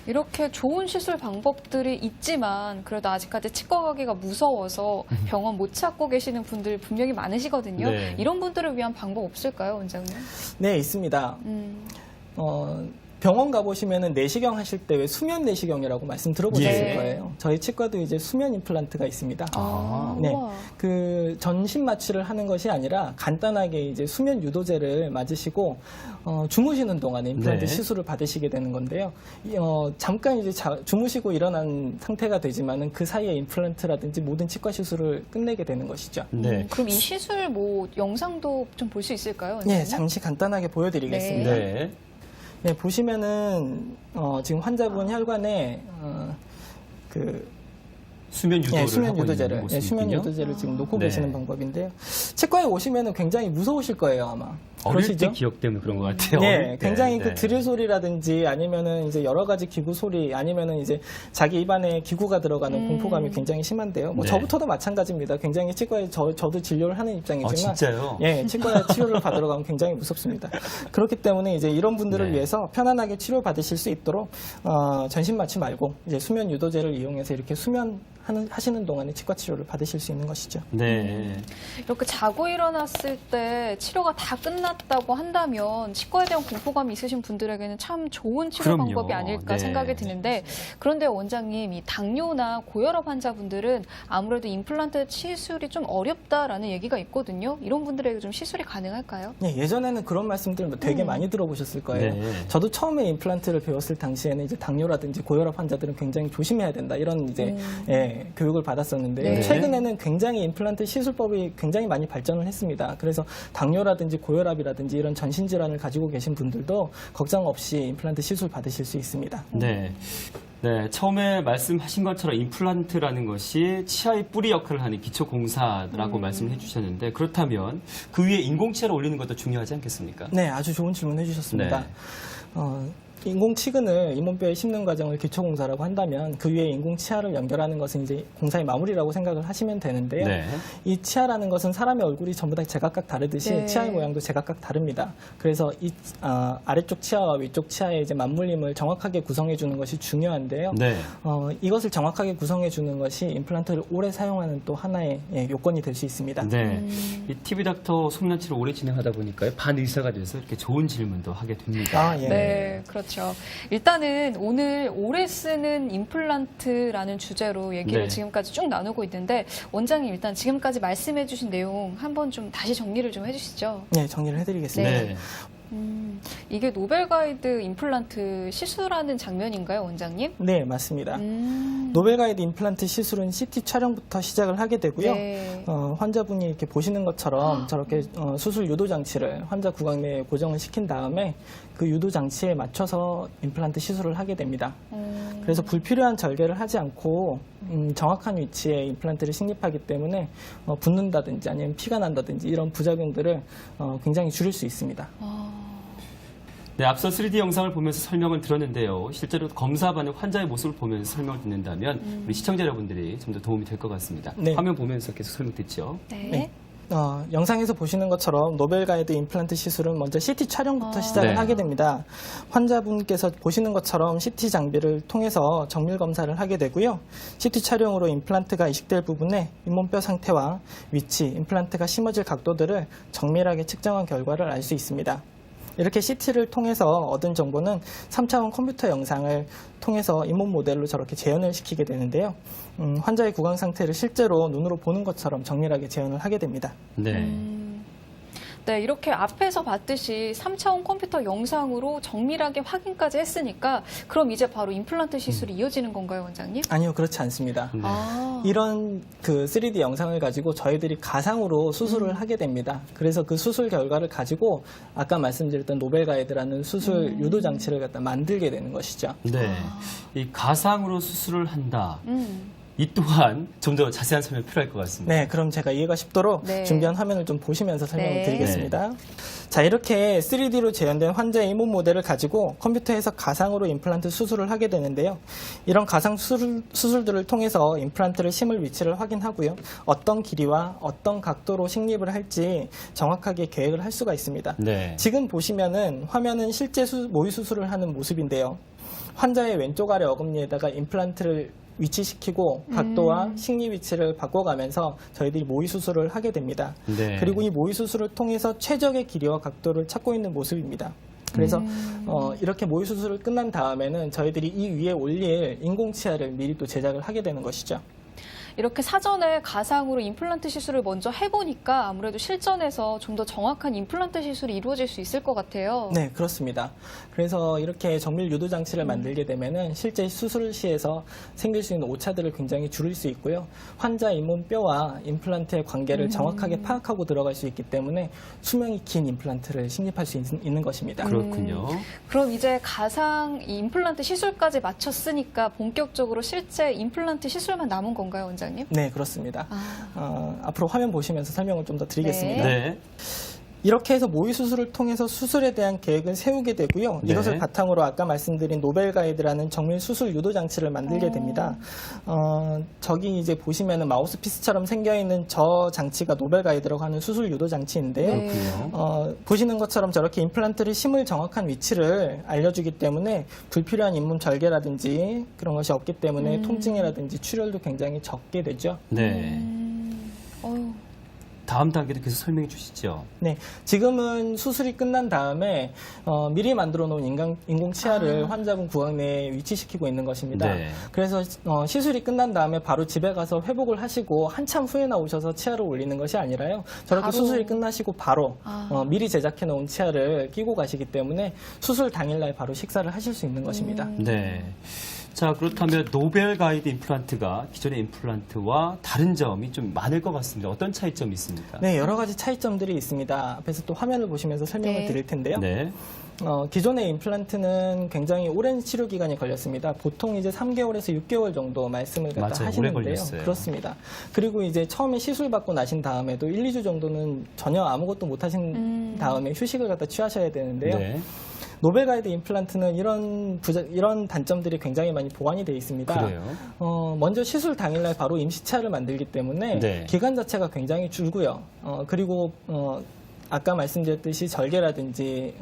이렇게 좋은 시술 방법들이 있지만 그래도 아직까지 치과 가기가 무서워서 병원 못 찾고 계시는 분들 분명히 많으시거든요. 네. 이런 분들을 위한 방법 없을까요, 원장님? 네, 있습니다. 병원 가보시면은 내시경 하실 때 왜 수면 내시경이라고 말씀 들어보셨을 예. 거예요. 저희 치과도 이제 수면 임플란트가 있습니다. 네, 우와. 그 전신 마취를 하는 것이 아니라 간단하게 이제 수면 유도제를 맞으시고 주무시는 동안에 임플란트 네. 시술을 받으시게 되는 건데요. 잠깐 이제 주무시고 일어난 상태가 되지만은 그 사이에 임플란트라든지 모든 치과 시술을 끝내게 되는 것이죠. 네. 그럼 이 시술 뭐 영상도 좀 볼 수 있을까요, 원장님? 네, 잠시 간단하게 보여드리겠습니다. 네. 네, 보시면은 지금 환자분 혈관에 그 수면 유도를 예, 수면 하고 유도제를 있는 예, 수면 모습이군요. 유도제를 지금 놓고 네. 계시는 방법인데요. 치과에 오시면은 굉장히 무서우실 거예요, 아마. 어릴 때 기억 때문에 그런 것 같아요. 네, 어릴 때. 굉장히 네. 그 드릴 소리라든지 아니면은 이제 여러 가지 기구 소리 아니면은 이제 자기 입안에 기구가 들어가는 공포감이 굉장히 심한데요. 뭐 네. 저부터도 마찬가지입니다. 굉장히 치과에 저도 진료를 하는 입장이지만 진짜요? 예, 치과 치료를 받으러 가면 굉장히 무섭습니다. 그렇기 때문에 이제 이런 분들을 네. 위해서 편안하게 치료 받으실 수 있도록 전신 마취 말고 이제 수면 유도제를 이용해서 이렇게 하시는 동안에 치과 치료를 받으실 수 있는 것이죠. 네. 이렇게 자고 일어났을 때 치료가 다 끝났다고 한다면 치과에 대한 공포감이 있으신 분들에게는 참 좋은 치료 그럼요. 방법이 아닐까 네. 생각이 드는데 그런데 원장님 이 당뇨나 고혈압 환자분들은 아무래도 임플란트 시술이 좀 어렵다라는 얘기가 있거든요. 이런 분들에게 좀 시술이 가능할까요? 예, 예전에는 그런 말씀들 되게 많이 들어보셨을 거예요. 네. 저도 처음에 임플란트를 배웠을 당시에는 이제 당뇨라든지 고혈압 환자들은 굉장히 조심해야 된다 이런 이제 교육을 받았었는데 네. 최근에는 굉장히 임플란트 시술법이 굉장히 많이 발전을 했습니다. 그래서 당뇨라든지 고혈압이라든지 이런 전신 질환을 가지고 계신 분들도 걱정 없이 임플란트 시술 받으실 수 있습니다. 네. 네, 처음에 말씀하신 것처럼 임플란트라는 것이 치아의 뿌리 역할을 하는 기초공사라고 말씀을 해주셨는데 그렇다면 그 위에 인공치아를 올리는 것도 중요하지 않겠습니까? 네, 아주 좋은 질문 해주셨습니다. 네. 인공치근을 잇몸뼈에 심는 과정을 기초공사라고 한다면 그 위에 인공치아를 연결하는 것은 이제 공사의 마무리라고 생각을 하시면 되는데요. 네. 이 치아라는 것은 사람의 얼굴이 전부 다 제각각 다르듯이 네. 치아의 모양도 제각각 다릅니다. 그래서 이 아래쪽 치아와 위쪽 치아의 이제 맞물림을 정확하게 구성해 주는 것이 중요한데요. 네. 이것을 정확하게 구성해 주는 것이 임플란트를 오래 사용하는 또 하나의 요건이 될 수 있습니다. 네. 이 TV 닥터 솜난치를 오래 진행하다 보니까 반 의사가 돼서 이렇게 좋은 질문도 하게 됩니다. 예. 네, 그렇죠. 일단은 오늘 오래 쓰는 임플란트라는 주제로 얘기를 네. 지금까지 지금까지 쭉 나누고 있는데 원장님 일단 지금까지 말씀해주신 내용 한번 좀 다시 정리를 좀 해주시죠. 네, 정리를 해드리겠습니다. 네. 이게 노벨 가이드 임플란트 시술하는 장면인가요, 원장님? 네, 맞습니다. 노벨 가이드 임플란트 시술은 CT 촬영부터 시작을 하게 되고요. 네. 환자분이 이렇게 보시는 것처럼 저렇게 수술 유도 장치를 환자 구강 내에 고정을 시킨 다음에 그 유도 장치에 맞춰서 임플란트 시술을 하게 됩니다. 그래서 불필요한 절개를 하지 않고 정확한 위치에 임플란트를 식립하기 때문에 붓는다든지 아니면 피가 난다든지 이런 부작용들을 굉장히 줄일 수 있습니다. 네, 앞서 3D 영상을 보면서 설명을 들었는데요. 실제로 검사받는 환자의 모습을 보면서 설명을 듣는다면 우리 시청자 여러분들이 좀 더 도움이 될 것 같습니다. 네. 화면 보면서 계속 설명 듣죠. 네. 네. 영상에서 보시는 것처럼 노벨 가이드 임플란트 시술은 먼저 CT 촬영부터 시작을 네. 하게 됩니다. 환자분께서 보시는 것처럼 CT 장비를 통해서 정밀 검사를 하게 되고요. CT 촬영으로 임플란트가 이식될 부분에 잇몸뼈 상태와 위치, 임플란트가 심어질 각도들을 정밀하게 측정한 결과를 알 수 있습니다. 이렇게 CT를 통해서 얻은 정보는 3차원 컴퓨터 영상을 통해서 잇몸 모델로 저렇게 재현을 시키게 되는데요. 환자의 구강 상태를 실제로 눈으로 보는 것처럼 정밀하게 재현을 하게 됩니다. 네. 네, 이렇게 앞에서 봤듯이 3차원 컴퓨터 영상으로 정밀하게 확인까지 했으니까 그럼 이제 바로 임플란트 시술이 이어지는 건가요, 원장님? 아니요, 그렇지 않습니다. 네. 이런 그 3D 영상을 가지고 저희들이 가상으로 수술을 하게 됩니다. 그래서 그 수술 결과를 가지고 아까 말씀드렸던 노벨 가이드라는 수술 유도 장치를 갖다 만들게 되는 것이죠. 네. 이 가상으로 수술을 한다. 이 또한 좀 더 자세한 설명이 필요할 것 같습니다. 네, 그럼 제가 이해가 쉽도록 네. 준비한 화면을 좀 보시면서 설명을 네. 드리겠습니다. 자, 이렇게 3D로 재현된 환자의 잇몸 모델을 가지고 컴퓨터에서 가상으로 임플란트 수술을 하게 되는데요. 이런 가상 수술들을 통해서 임플란트를 심을 위치를 확인하고요. 어떤 길이와 어떤 각도로 식립을 할지 정확하게 계획을 할 수가 있습니다. 네. 지금 보시면은 화면은 실제 모의 수술을 하는 모습인데요. 환자의 왼쪽 아래 어금니에다가 임플란트를 위치시키고 각도와 식리 위치를 바꿔가면서 저희들이 모의 수술을 하게 됩니다. 네. 그리고 이 모의 수술을 통해서 최적의 길이와 각도를 찾고 있는 모습입니다. 그래서 이렇게 모의 수술을 끝난 다음에는 저희들이 이 위에 올릴 인공치아를 미리 또 제작을 하게 되는 것이죠. 이렇게 사전에 가상으로 임플란트 시술을 먼저 해보니까 아무래도 실전에서 좀 더 정확한 임플란트 시술이 이루어질 수 있을 것 같아요. 네, 그렇습니다. 그래서 이렇게 정밀 유도 장치를 만들게 되면은 실제 수술 시에서 생길 수 있는 오차들을 굉장히 줄일 수 있고요. 환자 잇몸뼈와 임플란트의 관계를 정확하게 파악하고 들어갈 수 있기 때문에 수명이 긴 임플란트를 식립할 수 있는 것입니다. 그렇군요. 그럼 이제 가상 이 임플란트 시술까지 마쳤으니까 본격적으로 실제 임플란트 시술만 남은 건가요, 원장님? 네, 그렇습니다. 앞으로 화면 보시면서 설명을 좀 더 드리겠습니다. 네. 이렇게 해서 모의 수술을 통해서 수술에 대한 계획을 세우게 되고요. 네. 이것을 바탕으로 아까 말씀드린 노벨 가이드라는 정밀 수술 유도 장치를 만들게 됩니다. 저기 이제 보시면은 마우스피스처럼 생겨 있는 저 장치가 노벨 가이드라고 하는 수술 유도 장치인데요. 네. 그렇군요. 보시는 것처럼 저렇게 임플란트를 심을 정확한 위치를 알려주기 때문에 불필요한 잇몸 절개라든지 그런 것이 없기 때문에 통증이라든지 출혈도 굉장히 적게 되죠. 네. 어휴. 다음 단계도 계속 설명해 주시죠. 네, 지금은 수술이 끝난 다음에 미리 만들어 놓은 인공치아를 환자분 구강 내에 위치시키고 있는 것입니다. 네. 그래서 시술이 끝난 다음에 바로 집에 가서 회복을 하시고 한참 후에 나오셔서 치아를 올리는 것이 아니라요. 저렇게 바로. 수술이 끝나시고 바로 미리 제작해 놓은 치아를 끼고 가시기 때문에 수술 당일날 바로 식사를 하실 수 있는 것입니다. 네. 자, 그렇다면 노벨 가이드 임플란트가 기존의 임플란트와 다른 점이 좀 많을 것 같습니다. 어떤 차이점이 있습니까? 네, 여러 가지 차이점들이 있습니다. 앞에서 또 화면을 보시면서 설명을 네. 드릴 텐데요. 네. 기존의 임플란트는 굉장히 오랜 치료 기간이 걸렸습니다. 보통 이제 3개월에서 6개월 정도 말씀을 갖다 맞아요. 오래 하시는데요. 걸렸어요. 그렇습니다. 그리고 이제 처음에 시술 받고 나신 다음에도 1, 2주 정도는 전혀 아무것도 못 하신 다음에 휴식을 갖다 취하셔야 되는데요. 네. 노벨 가이드 임플란트는 이런 단점들이 굉장히 많이 보완이 되어 있습니다. 그래요? 먼저 시술 당일날 바로 임시치아를 만들기 때문에 네. 기간 자체가 굉장히 줄고요. 그리고 아까 말씀드렸듯이 절개라든지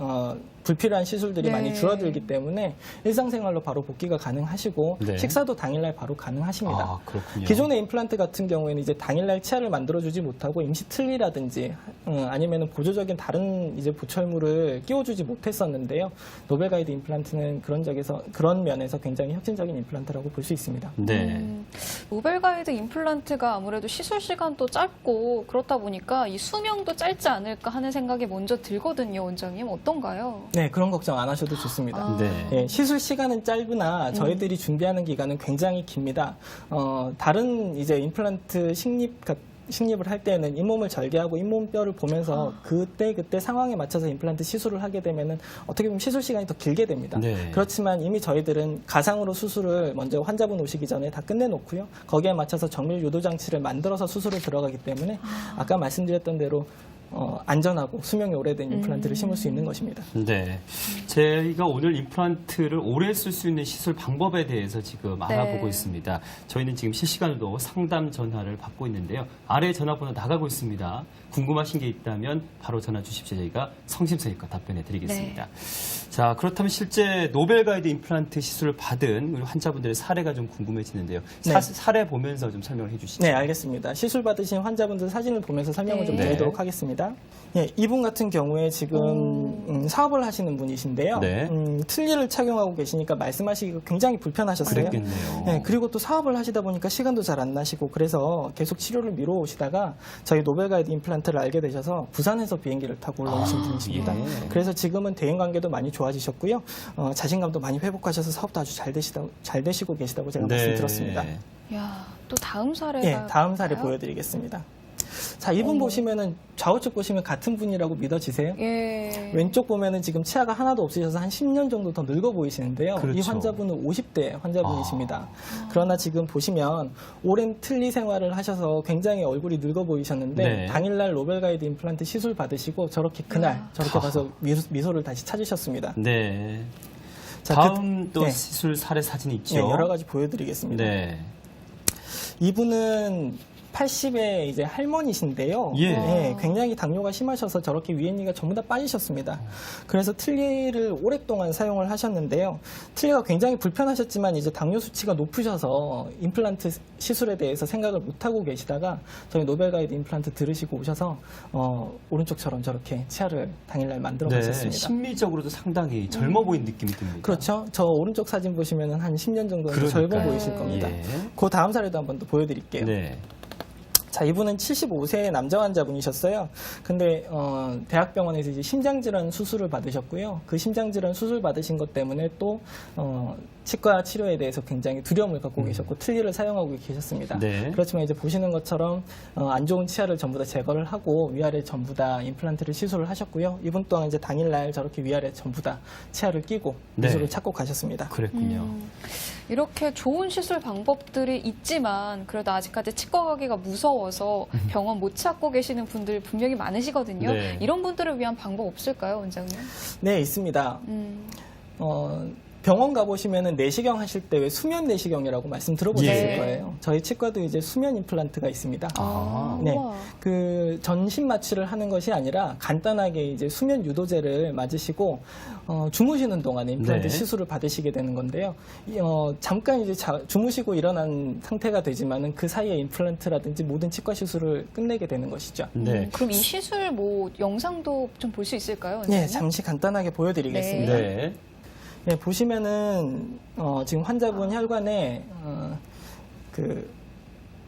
불필요한 시술들이 네. 많이 줄어들기 때문에 일상생활로 바로 복귀가 가능하시고 네. 식사도 당일날 바로 가능하십니다. 아, 그렇군요. 기존의 임플란트 같은 경우에는 이제 당일날 치아를 만들어주지 못하고 임시 틀니라든지 아니면은 보조적인 다른 이제 보철물을 끼워주지 못했었는데요. 노벨 가이드 임플란트는 그런 면에서 굉장히 혁신적인 임플란트라고 볼 수 있습니다. 네. 노벨 가이드 임플란트가 아무래도 시술 시간도 짧고 그렇다 보니까 이 수명도 짧지 않을까 하는 생각이 먼저 들거든요, 원장님. 어떤가요? 네, 그런 걱정 안 하셔도 좋습니다. 네. 예, 시술 시간은 짧으나 저희들이 준비하는 기간은 굉장히 깁니다. 다른 이제 임플란트 식립을 할 때는 잇몸을 절개하고 잇몸뼈를 보면서 그때 상황에 맞춰서 임플란트 시술을 하게 되면은 어떻게 보면 시술 시간이 더 길게 됩니다. 네. 그렇지만 이미 저희들은 가상으로 수술을 먼저 환자분 오시기 전에 다 끝내놓고요. 거기에 맞춰서 정밀 유도 장치를 만들어서 수술을 들어가기 때문에 아까 말씀드렸던 대로 안전하고 수명이 오래된 임플란트를 심을 수 있는 것입니다. 네. 저희가 오늘 임플란트를 오래 쓸 수 있는 시술 방법에 대해서 지금 알아보고 있습니다. 저희는 지금 실시간으로 상담 전화를 받고 있는데요. 아래 전화번호 나가고 있습니다. 궁금하신 게 있다면 바로 전화 주십시오. 저희가 성심성의껏 답변해 드리겠습니다. 자, 그렇다면 실제 노벨 가이드 임플란트 시술을 받은 우리 환자분들의 사례가 좀 궁금해지는데요. 네. 사례 보면서 좀 설명을 해 주시죠. 네, 알겠습니다. 시술 받으신 환자분들 사진을 보면서 설명을 좀 네. 드리도록 하겠습니다. 예, 이분 같은 경우에 지금 사업을 하시는 분이신데요. 네. 틀니를 착용하고 계시니까 말씀하시기가 굉장히 불편하셨어요. 그랬겠네요. 네, 그리고 또 사업을 하시다 보니까 시간도 잘 안 나시고 그래서 계속 치료를 미뤄오시다가 저희 노벨 가이드 임플란트를 알게 되셔서 부산에서 비행기를 타고 올라오신 분이십니다. 예. 그래서 지금은 대인 관계도 많이 좋아지셨고요. 자신감도 많이 회복하셔서 사업도 아주 잘 되시고 계시다고 제가 말씀 들었습니다. 야, 또 다음 사례가 예, 다음 사례 볼까요? 보여드리겠습니다. 자, 이분 보시면은 좌우측 보시면 같은 분이라고 믿어지세요? 예. 왼쪽 보면은 지금 치아가 하나도 없으셔서 한 10년 정도 더 늙어 보이시는데요. 그렇죠. 이 환자분은 50대 환자분이십니다. 그러나 지금 보시면 오랜 틀니 생활을 하셔서 굉장히 얼굴이 늙어 보이셨는데 네. 당일날 노벨 가이드 임플란트 시술 받으시고 저렇게 그날 저렇게 가서 미소를 다시 찾으셨습니다. 네. 자, 다음 또 네. 시술 사례 사진이 있죠. 네, 여러 가지 보여드리겠습니다. 네. 이분은 80의 이제 할머니신데요. 예. 네, 굉장히 당뇨가 심하셔서 저렇게 위엔리가 전부 다 빠지셨습니다. 그래서 틀니를 오랫동안 사용을 하셨는데요. 틀니가 굉장히 불편하셨지만 이제 당뇨 수치가 높으셔서 임플란트 시술에 대해서 생각을 못 하고 계시다가 저희 노벨 가이드 임플란트 들으시고 오셔서 오른쪽처럼 저렇게 치아를 당일날 만들어 네, 보셨습니다. 심미적으로도 상당히 젊어 보이는 느낌이 듭니다. 그렇죠. 저 오른쪽 사진 보시면 한 10년 정도는 젊어 그러니까요. 보이실 겁니다. 예. 그 다음 사례도 한번 더 보여드릴게요. 네. 자, 이분은 75세의 남자 환자분이셨어요. 근데 대학병원에서 이제 심장질환 수술을 받으셨고요. 그 심장질환 수술 받으신 것 때문에 또 치과 치료에 대해서 굉장히 두려움을 갖고 계셨고 틀니를 사용하고 계셨습니다. 네. 그렇지만 이제 보시는 것처럼 안 좋은 치아를 전부 다 제거를 하고 위아래 전부 다 임플란트를 시술을 하셨고요. 이분 또한 이제 당일날 저렇게 위아래 전부 다 치아를 끼고 네. 미소를 찾고 가셨습니다. 그랬군요. 이렇게 좋은 시술 방법들이 있지만 그래도 아직까지 치과 가기가 무서워서 병원 못 찾고 계시는 분들 분명히 많으시거든요. 네. 이런 분들을 위한 방법 없을까요, 원장님? 네, 있습니다. 병원 가보시면은 내시경 하실 때 왜 수면 내시경이라고 말씀 들어보셨을 예. 거예요. 저희 치과도 이제 수면 임플란트가 있습니다. 네. 우와. 그 전신 마취를 하는 것이 아니라 간단하게 이제 수면 유도제를 맞으시고 주무시는 동안에 임플란트 네. 시술을 받으시게 되는 건데요. 잠깐 이제 주무시고 일어난 상태가 되지만은 그 사이에 임플란트라든지 모든 치과 시술을 끝내게 되는 것이죠. 네. 그럼 이 시술 뭐 영상도 좀 볼 수 있을까요, 원장님? 네, 잠시 간단하게 보여드리겠습니다. 네. 네, 보시면은 지금 환자분 혈관에 그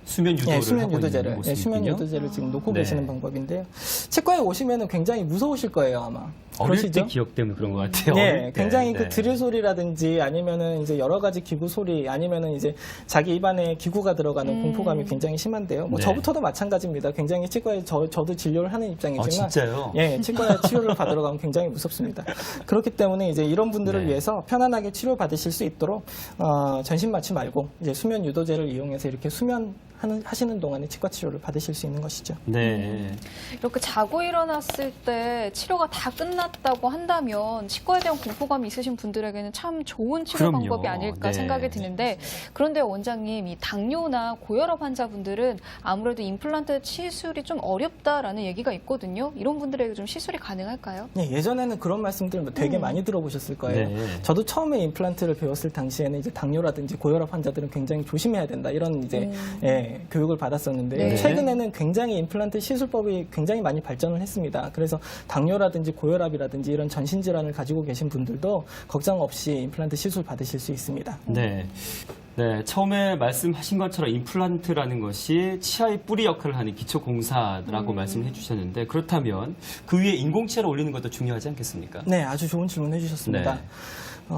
수면 유도를 수면 하고 유도제를 있는 수면 모습이군요. 유도제를 지금 놓고 네. 계시는 방법인데요. 치과에 오시면은 굉장히 무서우실 거예요, 아마. 어릴 때 그러시죠? 기억 때문에 그런 것 같아요. 네, 어릴 때. 굉장히 네. 그 드릴 소리라든지 아니면은 이제 여러 가지 기구 소리 아니면은 이제 자기 입안에 기구가 들어가는 공포감이 굉장히 심한데요. 뭐 네. 저부터도 마찬가지입니다. 굉장히 치과에 저도 진료를 하는 입장이지만 진짜요? 예, 치과 치료를 받으러 가면 굉장히 무섭습니다. 그렇기 때문에 이제 이런 분들을 네. 위해서 편안하게 치료 받으실 수 있도록 전신 마취 말고 이제 수면 유도제를 이용해서 이렇게 하시는 동안에 치과 치료를 받으실 수 있는 것이죠. 네. 이렇게 자고 일어났을 때 치료가 다 끝났다고 한다면 치과에 대한 공포감이 있으신 분들에게는 참 좋은 치료 그럼요. 방법이 아닐까 네. 생각이 드는데 그런데 원장님 이 당뇨나 고혈압 환자분들은 아무래도 임플란트 시술이 좀 어렵다라는 얘기가 있거든요. 이런 분들에게 좀 시술이 가능할까요? 네, 예전에는 그런 말씀들 되게 많이 들어보셨을 거예요. 네. 저도 처음에 임플란트를 배웠을 당시에는 이제 당뇨라든지 고혈압 환자들은 굉장히 조심해야 된다 이런 이제 교육을 받았었는데요. 네. 최근에는 굉장히 임플란트 시술법이 굉장히 많이 발전을 했습니다. 그래서 당뇨라든지 고혈압이라든지 이런 전신 질환을 가지고 계신 분들도 걱정 없이 임플란트 시술 받으실 수 있습니다. 네. 네, 처음에 말씀하신 것처럼 임플란트라는 것이 치아의 뿌리 역할을 하는 기초공사라고 말씀해 주셨는데 그렇다면 그 위에 인공치아를 올리는 것도 중요하지 않겠습니까? 네, 아주 좋은 질문 해주셨습니다. 네.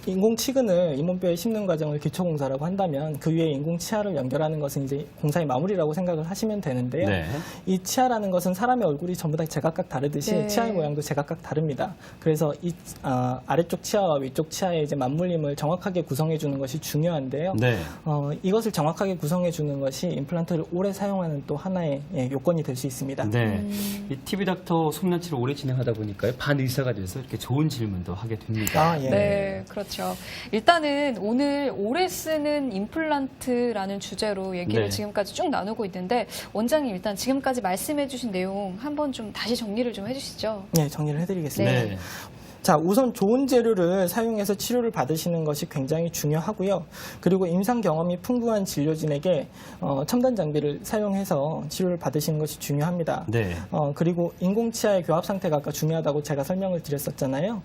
인공치근을 잇몸뼈에 심는 과정을 기초공사라고 한다면 그 위에 인공치아를 연결하는 것은 이제 공사의 마무리라고 생각을 하시면 되는데요. 네. 이 치아라는 것은 사람의 얼굴이 전부 다 제각각 다르듯이 네. 치아의 모양도 제각각 다릅니다. 그래서 이 아래쪽 치아와 위쪽 치아의 이제 맞물림을 정확하게 구성해 주는 것이 중요한데요. 네. 이것을 정확하게 구성해 주는 것이 임플란트를 오래 사용하는 또 하나의 요건이 될 수 있습니다. 네. 이 TV 닥터 솜나치를 오래 진행하다 보니까요. 반 의사가 돼서 이렇게 좋은 질문도 하게 됩니다. 예. 네, 그렇죠. 일단은 오늘 오래 쓰는 임플란트라는 주제로 얘기를 네. 지금까지 쭉 나누고 있는데 원장님 일단 지금까지 말씀해주신 내용 한번 좀 다시 정리를 좀 해주시죠. 네, 정리를 해드리겠습니다. 네. 자, 우선 좋은 재료를 사용해서 치료를 받으시는 것이 굉장히 중요하고요. 그리고 임상 경험이 풍부한 진료진에게 첨단 장비를 사용해서 치료를 받으시는 것이 중요합니다. 네. 그리고 인공치아의 교합 상태가 아까 중요하다고 제가 설명을 드렸었잖아요.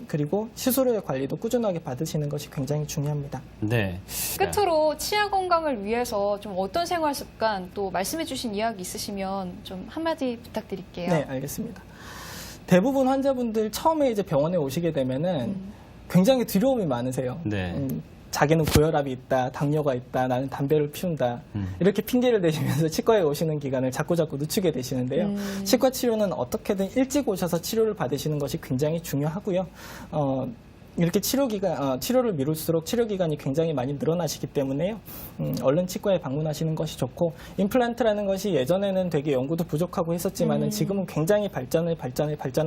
그리고 시술 후의 관리도 꾸준하게 받으시는 것이 굉장히 중요합니다. 네. 끝으로 치아 건강을 위해서 좀 어떤 생활 습관 또 말씀해주신 이야기 있으시면 좀 한마디 부탁드릴게요. 네, 알겠습니다. 대부분 환자분들 처음에 이제 병원에 오시게 되면은 굉장히 두려움이 많으세요. 네. 자기는 고혈압이 있다, 당뇨가 있다, 나는 담배를 피운다. 이렇게 핑계를 대시면서 치과에 오시는 기간을 자꾸자꾸 늦추게 되시는데요. 치과 치료는 어떻게든 일찍 오셔서 치료를 받으시는 것이 굉장히 중요하고요. 이렇게 치료를 미룰수록 치료 기간이 굉장히 많이 늘어나시기 때문에요. 얼른 치과에 방문하시는 것이 좋고, 임플란트라는 것이 예전에는 되게 연구도 부족하고 했었지만은 지금은 굉장히 발전을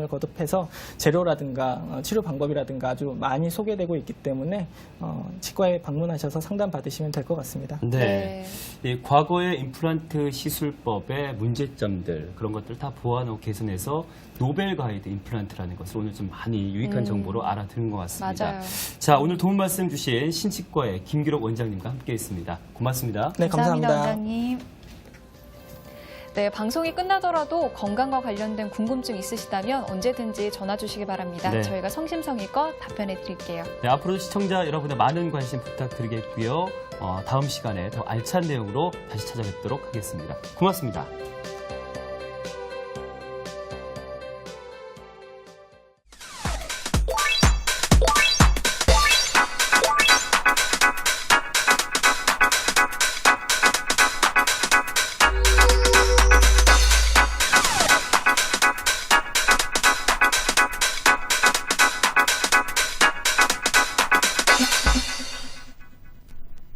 거듭해서 재료라든가 치료 방법이라든가 아주 많이 소개되고 있기 때문에 치과에 방문하셔서 상담 받으시면 될 것 같습니다. 네. 이 과거의 임플란트 시술법의 문제점들 그런 것들을 다 보완하고 개선해서 노벨 가이드 임플란트라는 것을 오늘 좀 많이 유익한 정보로 알아듣는 것 같습니다. 맞아요. 자, 오늘 도움 말씀 주신 신치과의 김기록 원장님과 함께했습니다. 고맙습니다. 네, 감사합니다. 원장님. 네, 방송이 끝나더라도 건강과 관련된 궁금증 있으시다면 언제든지 전화 주시기 바랍니다. 네. 저희가 성심성의껏 답변해 드릴게요. 네, 앞으로도 시청자 여러분의 많은 관심 부탁드리겠고요. 다음 시간에 더 알찬 내용으로 다시 찾아뵙도록 하겠습니다. 고맙습니다.